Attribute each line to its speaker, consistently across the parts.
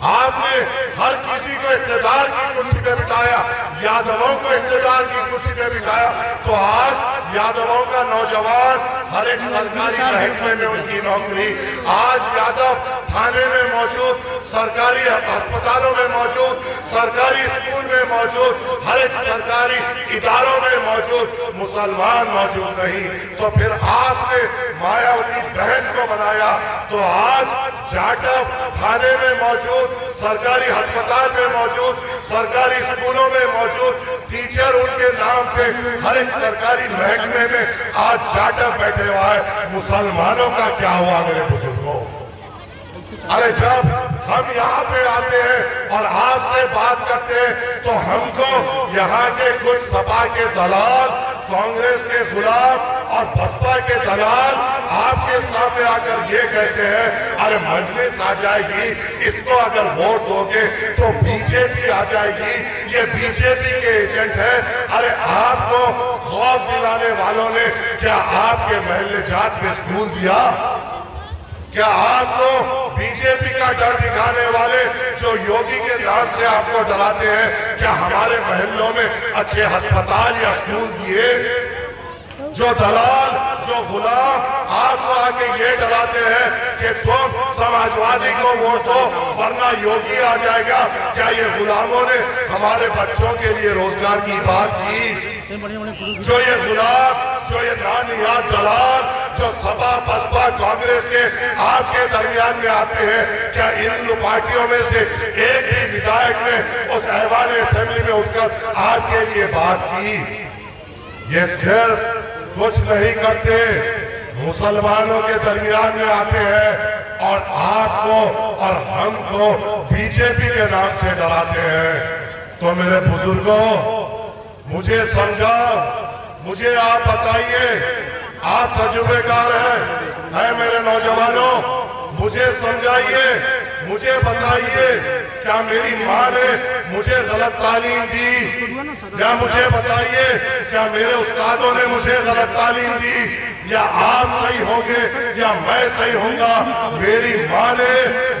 Speaker 1: آپ نے ہر کسی کو اقتدار کی کرسی پہ بٹھایا، یادووں کو اقتدار کی کرسی پہ بٹھایا، تو آج یادووں کا نوجوان ہر ایک سرکاری محکمے میں ان کی نوکری، آج یادو تھانے میں موجود، سرکاری ہسپتالوں میں موجود، سرکاری اسکول میں موجود، ہر ایک سرکاری اداروں میں موجود، مسلمان موجود نہیں۔ تو پھر آپ نے مایاوتی بہن کو بنایا، تو آج جاٹو تھانے میں موجود، سرکاری ہسپتال میں موجود، سرکاری اسکولوں میں موجود، ٹیچر ان کے نام پہ ہر ایک سرکاری محکمے میں آج جاٹو بیٹھے ہوا ہے۔ مسلمانوں کا کیا ہوا میرے بزرگوں؟ ارے جب ہم یہاں پہ آتے ہیں اور آپ سے بات کرتے ہیں تو ہم کو یہاں کے کچھ سپا کے دلال، کانگریس کے غلام اور بسپا کے دلال آپ کے سامنے آ کر یہ کہتے ہیں ارے مجلس آ جائے گی، اس کو اگر ووٹ دو گے تو بی جے پی آ جائے گی، یہ بی جے پی کے ایجنٹ ہے۔ ارے آپ کو خوف دلانے والوں نے کیا آپ کے محلے جات میں اسکول دیا؟ کیا آپ کو بی جے پی کا ڈر دکھانے والے جو یوگی کے نام سے آپ کو ڈراتے ہیں، کیا ہمارے محلوں میں اچھے ہسپتال یا اسکول دیے؟ جو دلال، جو غلام آپ کو آ کے یہ ڈراتے ہیں کہ تم سماجوادی کو ووٹ دو ورنہ یوگی آ جائے گا، کیا یہ غلاموں نے ہمارے بچوں کے لیے روزگار کی بات کی؟ جو یہ غلام، جو یہ نانیاد دلال، جو سپا بسپا کانگریس کے آپ کے درمیان میں آتے ہیں، کیا ان پارٹیوں میں سے ایک بھی ودھائک نے اس ایوان اسمبلی میں اٹھ کر آپ کے لیے بات کی؟ یہ صرف کچھ نہیں کرتے، مسلمانوں کے درمیان میں آتے ہیں اور آپ کو اور ہم کو بی جے پی کے نام سے ڈراتے ہیں۔ تو میرے بزرگوں، مجھے سمجھاؤ، مجھے آپ بتائیے، آپ تجربے کار ہیں، اے میرے نوجوانوں، مجھے سمجھائیے، مجھے بتائیے، کیا میری ماں نے مجھے غلط تعلیم دی؟ یا مجھے بتائیے، کیا میرے استادوں نے مجھے غلط تعلیم دی؟ یا آپ صحیح ہوں گے یا میں صحیح ہوں گا؟ میری ماں نے،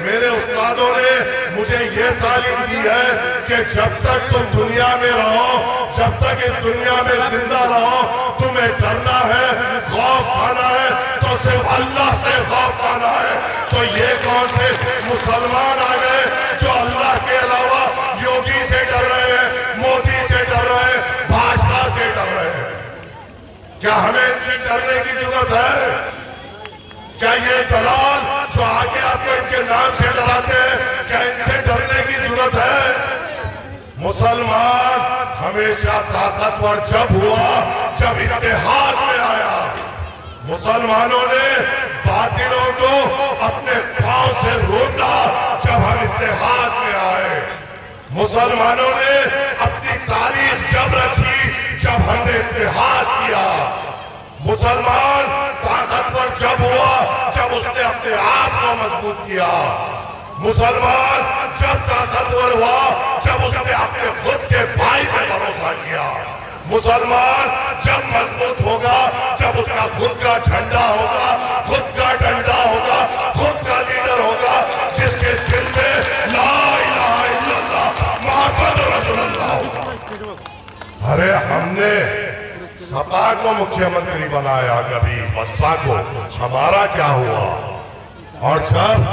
Speaker 1: میرے استادوں نے مجھے یہ تعلیم دی ہے کہ جب تک تم دنیا میں رہو، جب تک اس دنیا میں زندہ رہو، تمہیں ڈرنا ہے، خوف کھانا ہے تو صرف اللہ سے خوف کھانا ہے۔ تو یہ کون سے مسلمان آ گئے جو اللہ کے علاوہ یوگی سے ڈر رہے ہیں، مودی سے ڈر رہے ہیں، بھاجپا سے ڈر رہے ہیں؟ کیا ہمیں ان سے ڈرنے کی ضرورت ہے؟ کیا یہ دلال جو آگے آپ کو ان کے نام سے ڈراتے ہیں، کیا ان سے ڈرنے کی ضرورت ہے؟ مسلمان ہمیشہ طاقتور جب ہوا جب اتحاد میں آیا۔ مسلمانوں نے باطلوں کو اپنے پاؤں سے روکا جب ہم اتحاد میں آئے۔ مسلمانوں نے اپنی تاریخ جب رچی جب ہم نے اتحاد کیا۔ مسلمان طاقتور جب ہوا جب اس نے اپنے آپ کو مضبوط کیا۔ مسلمان جب طاقتور ہوا جب اس نے اپنے خود کے بھائی پہ بھروسہ کیا۔ مسلمان جب مضبوط ہوگا جب اس کا خود کا جھنڈا ہوگا، خود کا ڈنڈا ہوگا، خود کا لیڈر ہوگا، جس کے دل میں لا الہ الا اللہ محمد رسول اللہ ہوگا۔ ارے ہم نے سپا کو مکھیہ منتری بنایا، کبھی بسپا کو، ہمارا کیا ہوا؟ اور جب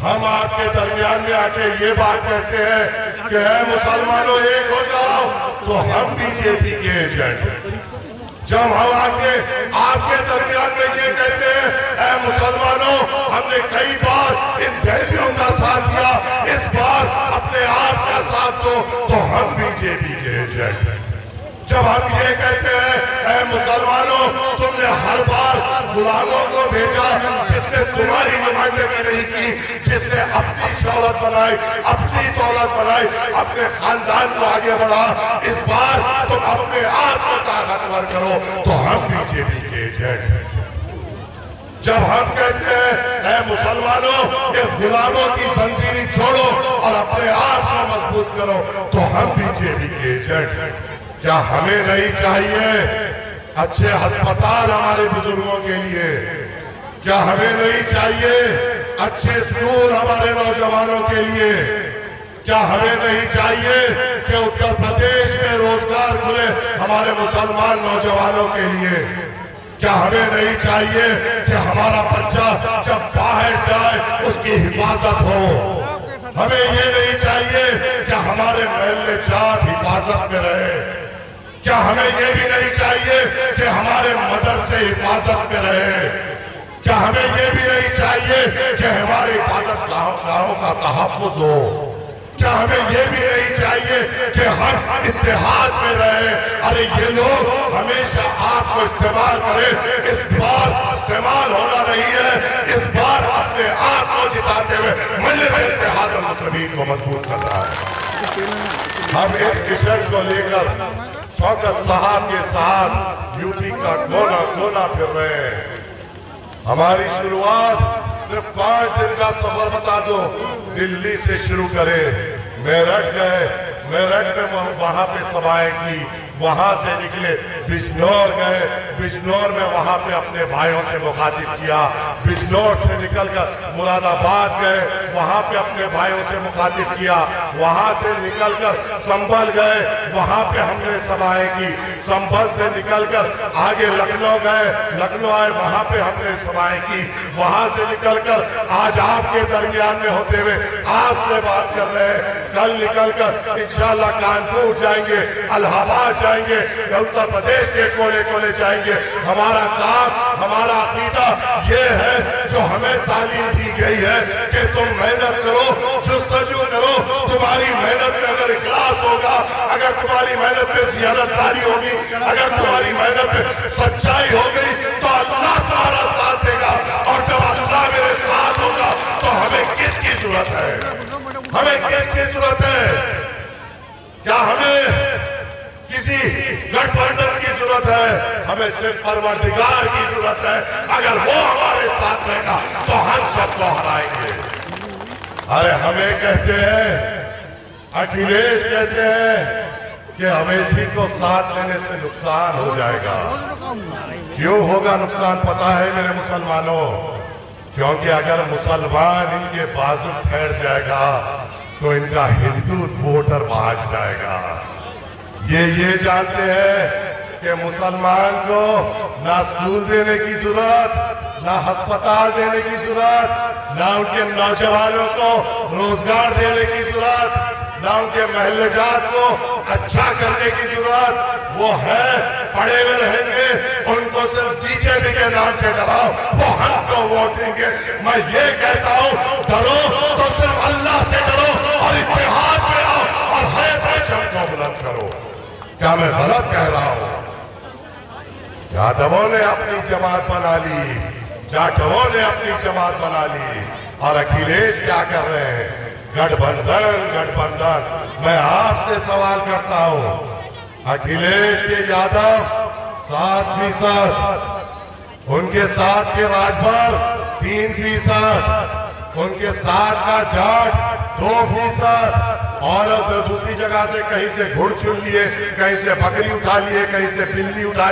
Speaker 1: ہم آپ کے درمیان میں آ کے یہ بات کہتے ہیں کہ اے مسلمانوں ایک ہو جاؤ، تو ہم بی جے پی کے ایجنٹ۔ جب ہم آ کے آپ کے درمیان میں یہ کہتے ہیں اے مسلمانوں ہم نے کئی بار ان دہلیوں کا ساتھ دیا، اس بار اپنے آپ کا ساتھ دو، تو ہم بی جے پی کے ایجنٹ۔ جب ہم یہ کہتے ہیں اے مسلمانوں تم نے ہر بار غلاموں کو بھیجا جس نے تمہاری نمائندگی نہیں کی، جس نے اپنی شہرت بنائی، اپنی دولت بنائی، اپنے خاندان کو آگے بڑھا، اس بار تم اپنے آپ کو طاقتور کرو، تو ہم بی جے پی کے ایجنٹ ہیں۔ جب ہم کہتے ہیں اے مسلمانوں یہ غلاموں کی زنجیریں چھوڑو اور اپنے آپ کو مضبوط کرو، تو ہم بی جے پی کے ایجنٹ ہیں۔ کیا ہمیں نہیں چاہیے اچھے ہسپتال ہمارے بزرگوں کے لیے؟ کیا ہمیں نہیں چاہیے اچھے اسکول ہمارے نوجوانوں کے لیے؟ کیا ہمیں نہیں چاہیے کہ اتر پردیش میں روزگار کھلے ہمارے مسلمان نوجوانوں کے لیے؟ کیا ہمیں نہیں چاہیے کہ ہمارا بچہ جب باہر جائے اس کی حفاظت ہو؟ ہمیں یہ نہیں چاہیے کہ ہمارے محلے جات حفاظت میں رہے؟ کیا ہمیں یہ بھی نہیں چاہیے کہ ہمارے مدرسے حفاظت میں رہے؟ کیا ہمیں یہ بھی نہیں چاہیے کہ ہماری عبادت گاہوں کا تحفظ ہو؟ کیا ہمیں یہ بھی نہیں چاہیے کہ ہم اتحاد میں رہے؟ ارے یہ لوگ ہمیشہ آپ کو استعمال کریں، اس بار استعمال ہونا نہیں ہے، اس بار اپنے آپ کو جتاتے ہوئے مجلس اتحاد المسلمین کو مضبوط کرنا ہے۔ ہم اس مشن کو لے کر شوکت صاحب کے ساتھ یو پی کا کونا کونا پھر رہے ہیں۔ ہماری شروعات صرف 5 دن کا سفر بتا دو، دلی سے شروع کرے، میرٹھ گئے، میرٹھ میں وہاں پہ سبائیں کی، وہاں سے نکلے بجنور گئے، بجنور میں وہاں پہ اپنے بھائیوں سے مخاطب کیا، بجنور سے نکل کر مراد آباد گئے، وہاں پہ اپنے بھائیوں سے مخاطب کیا، وہاں سے نکل کر سنبھل گئے، وہاں پہ ہم نے سبائیں کی، سنبھل سے نکل کر آگے لکھنؤ گئے، لکھنؤ آئے، وہاں پہ ہم نے سبائیں کی، وہاں سے نکل کر آج آپ کے درمیان میں ہوتے ہوئے آپ سے بات کر رہے ہیں، کل نکل کر انشاءاللہ کانپور جائیں گے، الہ آباد جائیں گے، اتر پردیش کے کولے کولے جائیں گے۔ ہمارا کام، ہمارا عقیدہ یہ ہے جو ہمیں تعلیم دی گئی ہے کہ تم محنت کرو، جستجو کرو، تمہاری محنت میں اگر اخلاص ہوگا، اگر تمہاری محنت میں زیادتداری ہوگی، اگر تمہاری محنت میں سچائی ہوگی تو اللہ تمہارا ساتھ دے گا، اور جب اللہ میرے ساتھ ہوگا تو ہمیں کس کی ضرورت ہے؟ ہمیں کس کی ضرورت ہے؟ کیا ہمیں کسی گٹھ بنٹن کی ضرورت ہے؟ ہمیں صرف پروردگار کی ضرورت ہے۔ اگر وہ ہمارے ساتھ رہے گا تو ہم سب کو ہرائیں گے۔ ارے ہمیں کہتے ہیں، اکھلیش کہتے ہیں کہ اویسی کو ساتھ لینے سے نقصان ہو جائے گا۔ کیوں ہوگا نقصان پتا ہے میرے مسلمانوں؟ کیونکہ اگر مسلمان ان کے بازو ٹھہر جائے گا تو ان کا ہندو ووٹر بھاگ جائے گا۔ یہ جانتے ہیں کہ مسلمان کو نہ اسکول دینے کی ضرورت، نہ ہسپتال دینے کی ضرورت، نہ ان کے نوجوانوں کو روزگار دینے کی ضرورت، نہ ان کے محلے جات کو اچھا کرنے کی ضرورت۔ وہ ہے پڑے ہوئے رہیں گے، ان کو صرف بی جے پی کے نام سے ڈراؤ، وہ ہم کو ووٹ دیں گے۔ میں یہ کہتا ہوں، ڈرو تو صرف اللہ سے ڈرو اور اتحاد میں آؤ اور ہے پرچم کو بلند کرو۔ کیا میں غلط کہہ رہا ہوں؟ یادووں نے اپنی جماعت بنا لی، جاٹووں نے اپنی جماعت بنا لی، اور اکھلیش کیا کر رہے ہیں؟ گٹھ بندھن۔ میں آپ سے سوال کرتا ہوں، اکھلیش کے یادو 7%، ان کے ساتھ کے راجبھر 3%، ان کے ساتھ کا جاٹ 2%، اور دوسری جگہ سے کہیں سے گھڑ چن لیے، کہیں سے بکری اٹھا لیے، کہیں سے بلی اٹھا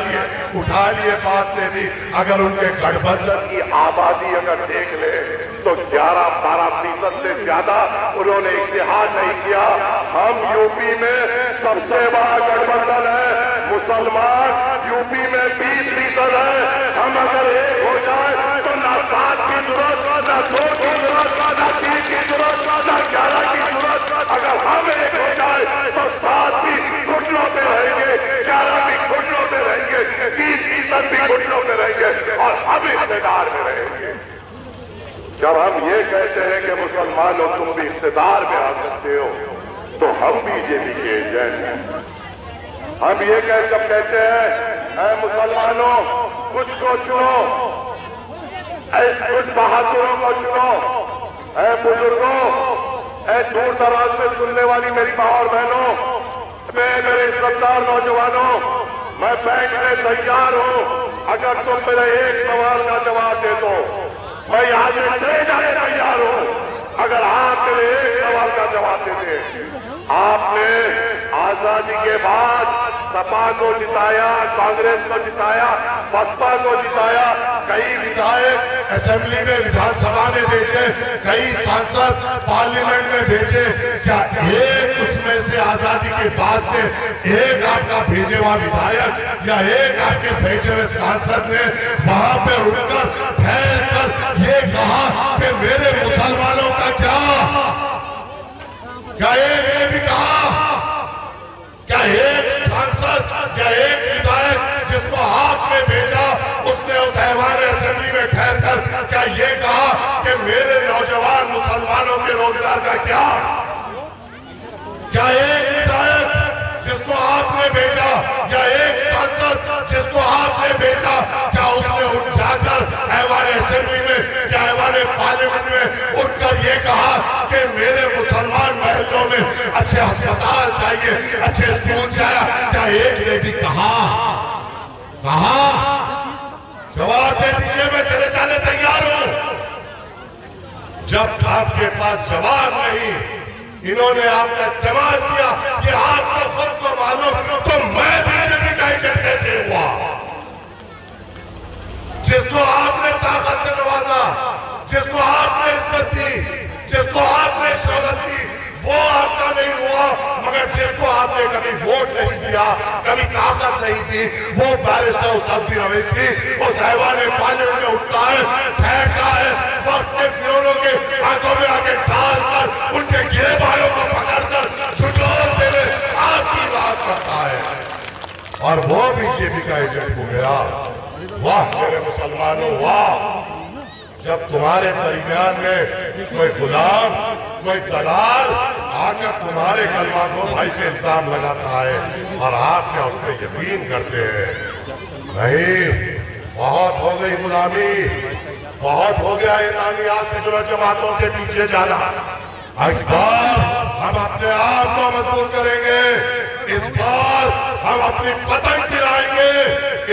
Speaker 1: لیے پاس سے بھی۔ اگر ان کے گٹھ بندھن کی آبادی اگر دیکھ لے تو 11-12% سے زیادہ انہوں نے اتحاد نہیں کیا۔ ہم یو پی میں سب سے بڑا گٹھ بندھن ہے، مسلمان یو پی میں 20% ہے۔ ہم اگر ایک ہو جائے تو نہ 7 کی ضرورت، نہ 2 کی ضرورت، نہ 3 کی ضرورت، نہ 11 کی ضرورت۔ اگر ہم ایک ہو جائے تو 7 بھی گھٹنوں پہ رہیں گے، 11 بھی گھٹنوں پہ رہیں گے، 30% بھی گھٹنوں پہ رہیں گے، اور ہم اقتدار میں رہیں گے۔ جب ہم یہ کہتے ہیں کہ مسلمانوں تم بھی اقتدار میں آ سکتے ہو تو ہم بی جے پی کے ایجنٹ ہیں۔ ہم یہ کہتے ہیں، اے مسلمانوں کچھ کو چنو، کچھ بہادروں کو چنو، اے بزرگوں، اے دور دراز میں سننے والی میری ماں اور بہنوں، میرے عزتدار نوجوانوں، میں بیٹھنے تیار ہوں اگر تم میرے ایک سوال کا جواب دے دو۔ میں یہاں سے چلے جانے تیار ہوں اگر آپ میرے ایک سوال کا جواب دے دیں۔ آپ نے آزادی کے بعد سپا کو جتایا، کانگریس کو جتایا، بسپا کو جتایا، کئی ودھائک اسمبلی میں، ویدھان سبھا میں بھیجے، کئی سانسد پارلیمنٹ میں بھیجے، کیا کے بعد سے ایک آپ کا بھیجے ہوا ودھایک یا ایک آپ کے بھیجے ہوئے سانسد نے وہاں پہ رک کر ٹھہر کر یہ کہا کہ میرے مسلمانوں کا کیا ایک نے بھی کہا؟ کیا ایک سانسد یا ایک ودھایک جس کو آپ نے بھیجا اس نے اس ایوان اسمبلی میں ٹھہر کر کیا یہ کہا کہ میرے نوجوان مسلمانوں کے روزگار کا کیا ایک ودھایک جس کو آپ نے بھیجا یا ایک سانسد جس کو آپ نے بھیجا کیا اس نے اٹھ جا کر ایوان اسمبلی میں یا ایوان پارلیمنٹ میں اٹھ کر یہ کہا کہ میرے مسلمان محلوں میں اچھے ہسپتال چاہیے, اچھے اسکول چاہیے؟ کیا ایک نے بھی کہا؟ جواب دے دیجئے, میں چلے جانے تیار ہوں. جب آپ کے پاس جواب نہیں, انہوں نے آپ کا استعمال کیا کہ آپ کو خود کو معلوم تو میں بی جے پی کا ایجنٹ کیسے ہوا؟ جس کو آپ نے طاقت سے نوازا, جس کو آپ نے عزت دی, جس کو آپ نے شہرت دی, وہ آپ کا نہیں ہوا. مگر جس کو آپ نے کبھی ووٹ نہیں دیا, کبھی طاقت نہیں دی, وہ بیرسٹر اسد الدین اویسی اس ایوان پارلیمنٹ میں اٹھتا ہے, ٹھہرتا ہے, وقت کے فرعونوں کے آنکھوں میں آگے ڈال کر ان کے گرے بالوں کو پکڑ کر جھٹلاتے ہوئے آپ کی بات کرتا ہے, اور وہ بی جے پی کا ایجنٹ ہو گیا. واہ میرے مسلمانوں, واہ. جب تمہارے درمیان میں کوئی غلام, کوئی دلال آ کر تمہارے کلمہ کو بھائی پہ الزام لگاتا ہے اور آپ کیا اس پہ یقین کرتے ہیں؟ نہیں, بہت ہو گئی غلامی, بہت ہو گیا انانیات سے جڑا جماعتوں کے پیچھے جانا. اس بار ہم اپنے آپ کو مضبوط کریں گے, اس بار ہم اپنی پتنگ گرائیں گے,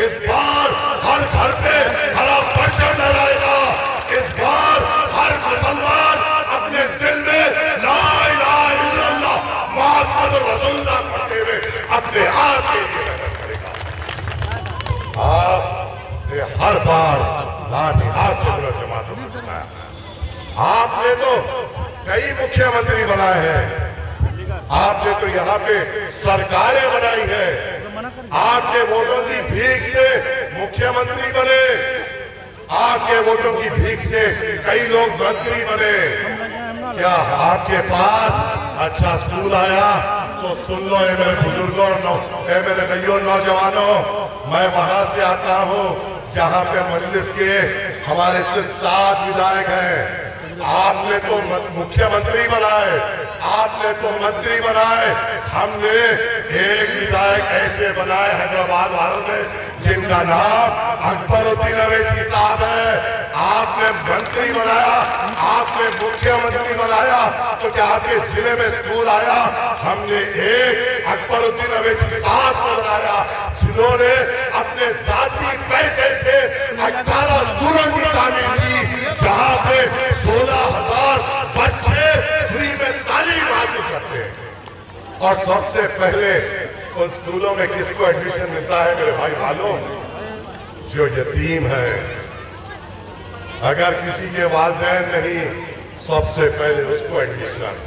Speaker 1: اس بار ہر گھر پہ ہرا پرچم لہرائے گا, اس بار ہر مسلمان اپنے دل میں لا الہ الا اللہ محمد رسول اللہ پڑھتے ہوئے اپنے آپ کے لیے محنت کرے گا. آپ نے ہر بار لانحاص سے جماعتوں کو چلایا. آپ نے تو کئی مکھیہ منتری بنائے ہیں, آپ نے تو یہاں پہ سرکاریں بنائی ہیں, آپ کے ووٹوں کی بھیک سے مکھیہ منتری بنے, آپ کے ووٹوں کی بھیک سے کئی لوگ منتری بنے. کیا آپ کے پاس اچھا سکول آیا تو سن لو اے میرے بزرگوں, اے میرے بھائیوں نوجوانوں, میں وہاں سے آتا ہوں جہاں پہ مجلس کے ہمارے صرف 7 ودھایک ہیں. آپ نے تو مکھیہ منتری بنائے, آپ نے تو منتری بنائے, ہم نے ایک ودھایک ایسے بنائے حیدرآباد والوں نے جن کا نام اکبر الدین اویسی صاحب ہے. آپ نے منتری بنایا, آپ نے مکھیہ منتری بنایا, تو کیا آپ کے ضلع میں اسکول آیا؟ ہم نے ایک اکبر الدین اویسی صاحب کو بنایا جنہوں نے اپنے ذاتی پیسے سے 18 اسکولوں کی تعمیر کی جہاں پہ 16,000 بچے فری میں تعلیم حاصل کرتے ہیں. اور سب سے پہلے ان اسکولوں میں کس کو ایڈمیشن ملتا ہے میرے بھائی معلوم؟ جو یتیم ہے. اگر کسی کے والدین نہیں, سب سے پہلے اس کو ایڈمیشن,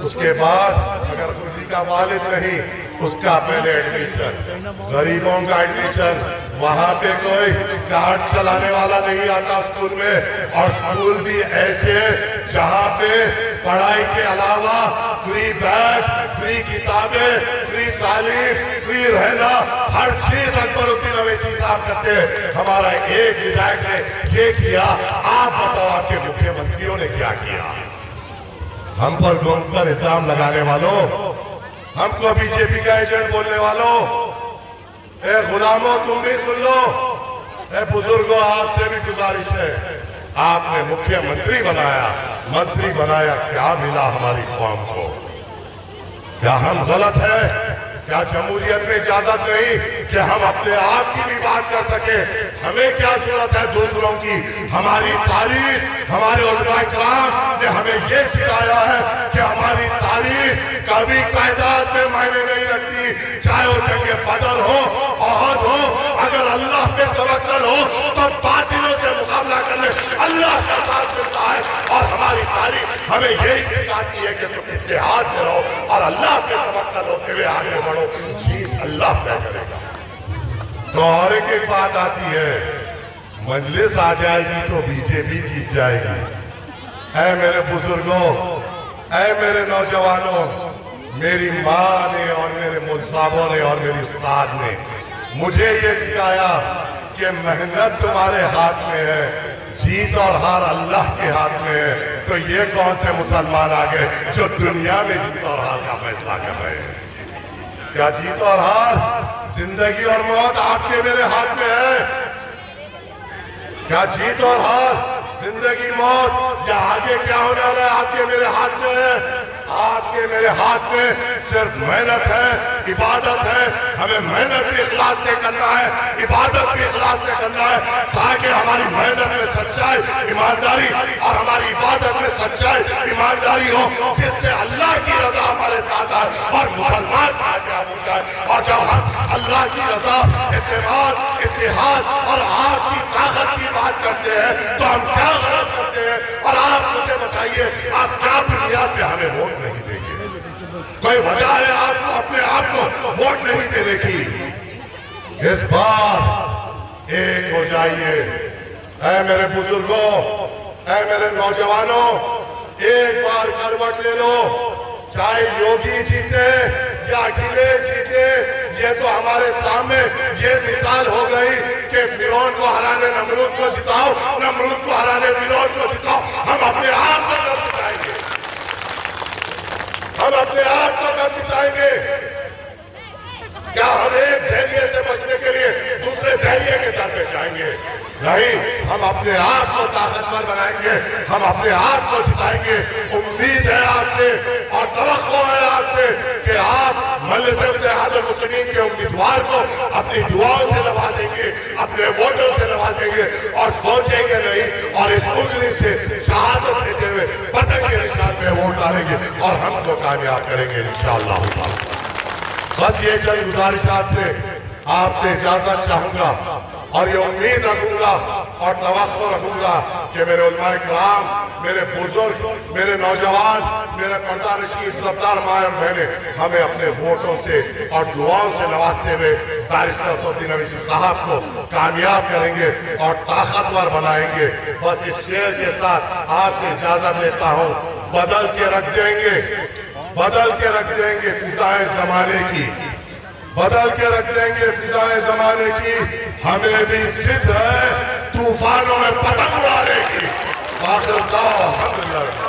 Speaker 1: اس کے بعد اگر کسی کا والد نہیں, اس کا پہلے ایڈمیشن, غریبوں کا ایڈمیشن. وہاں پہ کوئی کارڈ چلانے والا نہیں آتا اسکول میں, اور اسکول بھی ایسے جہاں پہ پڑھائی کے علاوہ فری بیگ, فری کتابیں, فری تعلیم, فری رہنا, ہر چیز اکبر الدین اویسی صاحب کرتے ہیں. ہمارا ایک ودھایک نے یہ کیا, آپ بتاؤ آپ کے مکھیہ منتریوں نے کیا کیا؟ ہم پر الزام لگانے والوں, ہم کو بی جے پی کا ایجنٹ بولنے والوں, اے غلاموں تم بھی سن لو, اے بزرگوں آپ سے بھی گزارش ہے, آپ نے مکھیہ منتری بنایا, منتری بنایا, کیا ملا ہماری قوم کو؟ کیا ہم غلط ہیں؟ کیا جمہوریت میں اجازت نہیں کہ ہم اپنے آپ کی بھی بات کر سکیں؟ ہمیں کیا ضرورت ہے دوسروں کی؟ ہماری تاریخ, ہمارے علماء کرام نے ہمیں یہ سکھایا ہے کہ ہماری تاریخ کبھی تعداد میں معنی نہیں رکھتی, چاہے وہ جنگ بدر ہو, احد ہو, اگر اللہ پہ توکل ہو تو باطلوں سے مقابلہ کرنے اللہ کا ساتھ ملتا ہے. اور ہمارے ہماری تاریخ ہمیں یہی سکھاتی ہے کہ تم اتحاد میں رہو اور اللہ پہ توکل ہوتے ہوئے آگے بڑھو، جیت اللہ طے کرے گا۔ تو اور ایک بات آتی ہے، مجلس آ جائے گی تو بی جے پی جیت جائے گی۔ اے میرے بزرگوں، اے میرے نوجوانوں، میری ماں نے اور میرے ملصابوں نے اور میری استاد نے مجھے یہ سکھایا کہ محنت تمہارے ہاتھ میں ہے، جیت اور ہار اللہ کے ہاتھ میں ہے۔ تو یہ کون سے مسلمان آگئے جو دنیا میں جیت اور ہار کا فیصلہ کر رہے ہیں؟ کیا جیت اور ہار، زندگی اور موت آپ کے میرے ہاتھ میں ہے؟ کیا جیت اور ہار، زندگی موت یا آگے کیا ہونے والا ہے آپ کے میرے ہاتھ میں ہے؟ آپ کے میرے ہاتھ میں صرف محنت ہے، عبادت ہے۔ ہمیں محنت بھی اخلاص سے کرنا ہے، عبادت بھی اخلاص سے کرنا ہے، تاکہ ہماری محنت میں سچائی، ایمانداری اور ہماری عبادت میں سچائی، ایمانداری ہو، جس سے اللہ کی رضا ہمارے ساتھ آئے اور مسلمان کامیاب ہو جائے۔ اور جب ہم اللہ کی رضا، اعتماد، اتحاد اور آپ کی طاقت کی بات کرتے ہیں تو ہم کیا غلط کرتے ہیں؟ اور آپ مجھے بتائیے، آپ کیا بنیاد پہ ہمیں ووٹ نہیں دیں گے؟ کوئی وجہ ہے آپ کو اپنے آپ کو ووٹ نہیں دینے کی؟ اس بار ایک ہو جائیے۔ اے میرے بزرگوں، اے میرے نوجوانوں، ایک بار کروٹ لے لو۔ چاہے یوگی جیتے یا اکھلیش جیتے، یہ تو ہمارے سامنے یہ مثال ہو گئی کہ فرعون کو ہرانے نمرود کو جتاؤ، نمرود کو ہرانے فرعون کو جتاؤ۔ ہم اپنے آپ کو کب جتائیں گے؟ ہم اپنے آپ کو کب جتائیں گے؟ کیا ہم ایک دہلیے سے بچنے کے لیے دوسرے دہلیے کے در پہ جائیں گے؟ نہیں، ہم اپنے آپ کو طاقتور بنائیں گے، ہم اپنے آپ کو جتائیں گے۔ امید ہے آپ سے اور توقع ہے آپ سے کہ آپ مجلس اتحاد المسلمین کے امیدوار کو اپنی دعاؤں سے نوازیں گے، اپنے ووٹوں سے نوازیں گے اور سوچیں گے نہیں، اور اس انگلی سے شہادت دیتے ہوئے پتنگ کے نشان پہ ووٹ ڈالیں گے اور ہم کو کامیاب کریں گے انشاءاللہ تعالی۔ بس یہ چند گزارشات سے آپ سے اجازت چاہوں گا اور یہ امید رکھوں گا اور توقع رکھوں گا کہ میرے علماء کرام، میرے بزرگ، میرے نوجوان، میرے پردہ نشین سردار ماں اور بہنیں ہمیں اپنے ووٹوں سے اور دعاؤں سے نوازتے ہوئے بیرسٹر صفدر اویسی صاحب کو کامیاب کریں گے اور طاقتور بنائیں گے۔ بس اس شعر کے ساتھ آپ سے اجازت لیتا ہوں۔ بدل کے رکھ دیں گے، بدل کے رکھ دیں گے فضائے زمانے کی، بدل کے رکھ دیں گے فضائے زمانے کی، ہمیں بھی ضد ہے طوفانوں میں پتنگ اڑانے کی۔ آخر دعویٰ الحمدللہ۔